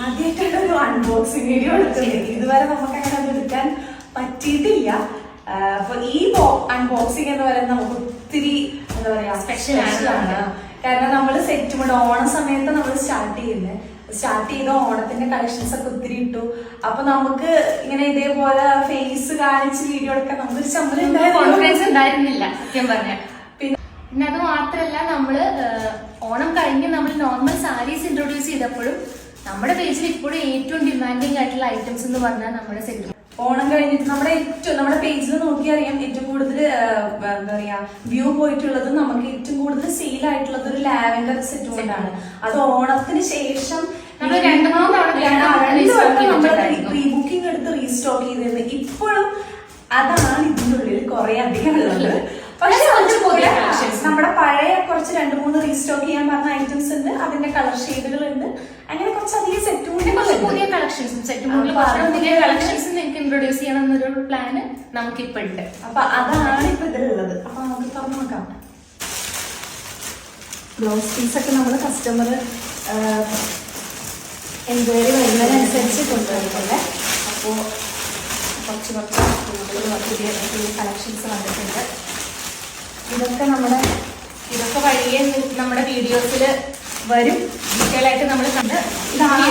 ആദ്യമായിട്ടാണ് ഒരു unboxing video എടുക്കുന്നത്. ഇതുവരെ നമുക്ക് അങ്ങനെ അത് എടുക്കാൻ പറ്റിയിട്ടില്ല. അപ്പൊ ഈ അൺബോക്സിംഗ് എന്ന് പറയുന്നത് നമുക്ക് ഒത്തിരി എന്താ പറയാ സ്പെഷ്യൽ ആണ്. കാരണം നമ്മള് സെറ്റ് മുണ്ട് ഓണ സമയത്ത് നമ്മൾ സ്റ്റാർട്ട് ചെയ്ത ഓണത്തിന്റെ കളക്ഷൻസ് ഒക്കെ ഒത്തിരി ഇട്ടു. അപ്പൊ നമുക്ക് ഇങ്ങനെ ഇതേപോലെ ഫേസ് കാണിച്ച് വീഡിയോ എടുക്കാൻ നമുക്ക് കോൺഫിഡൻസ് ഉണ്ടായിരുന്നില്ല സത്യം പറഞ്ഞ. പിന്നെ അത് മാത്രല്ല നമ്മള് ഓണം കഴിഞ്ഞ് നമ്മൾ നോർമൽ സാരീസ് ഇൻട്രൊഡ്യൂസ് ചെയ്തപ്പോഴും നമ്മുടെ പേജിൽ ഇപ്പോഴും ഏറ്റവും ഡിമാൻഡിങ് ആയിട്ടുള്ള ഐറ്റംസ് എന്ന് പറഞ്ഞാൽ നമ്മുടെ സെറ്റ്. ഓണം കഴിഞ്ഞിട്ട് നമ്മുടെ പേജിൽ നോക്കിയറിയാം ഏറ്റവും കൂടുതൽ എന്താ പറയാ വ്യൂ പോയിട്ടുള്ളത്, നമുക്ക് ഏറ്റവും കൂടുതൽ സെയിൽ ആയിട്ടുള്ളത് ഒരു ലാവൻഡർ സെറ്റ് കൊണ്ടാണ്. അത് ഓണത്തിന് ശേഷം നമ്മൾ 2-3 തവണ പ്രീ ബുക്കിംഗ് എടുത്ത് റീസ്റ്റോക്ക് ചെയ്തിരുന്നത്. ഇപ്പോഴും അതാണ് ഇതിൻ്റെ ഉള്ളിൽ കുറെ അധികം ഉള്ളത്. പക്ഷെ നമ്മുടെ പഴയ കുറച്ച് 2-3 റീസ്റ്റോക്ക് ചെയ്യാൻ പറഞ്ഞ ഐറ്റംസ് ഉണ്ട്, അതിന്റെ കളർ ഷെയ്ഡുകൾ ഉണ്ട്. അങ്ങനെ കുറച്ചധികം സെറ്റ് പുതിയ കളക്ഷൻസും പുതിയ കളക്ഷൻസ് നിങ്ങൾക്ക് ഇൻട്രൊഡ്യൂസ് ചെയ്യണം എന്നൊരു പ്ലാന് നമുക്കിപ്പോ ഉണ്ട്. അപ്പൊ അതാണ് ഇപ്പൊ ഇതിലുള്ളത്. അപ്പൊ നമുക്ക് തുറന്നു നോക്കാം. ബ്ലൗസ് പീസ് ഒക്കെ നമ്മൾ കസ്റ്റമർ എൻക്വയറി വരുന്നതിനനുസരിച്ച് കൊണ്ടുവരുന്നുണ്ട്. അപ്പോൾ കുറച്ച് പുതിയ കളക്ഷൻസ് വന്നിട്ടുണ്ട്. ഇതൊക്കെ വഴിയെ നമ്മുടെ വീഡിയോസിൽ വരും. ഡീറ്റെയിൽ ആയിട്ട് നമ്മൾ കണ്ട് ഇതാണ്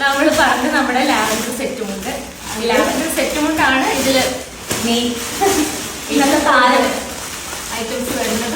നമ്മൾ പറഞ്ഞ നമ്മുടെ ലാവൻഡർ സെറ്റും ഉണ്ട്. ഈ ലാവൻഡർ സെറ്റും കൊണ്ടാണ് ഇതില് മെയിൻ ഇന്നത്തെ താരം ഐറ്റംസ് വരുന്നത്.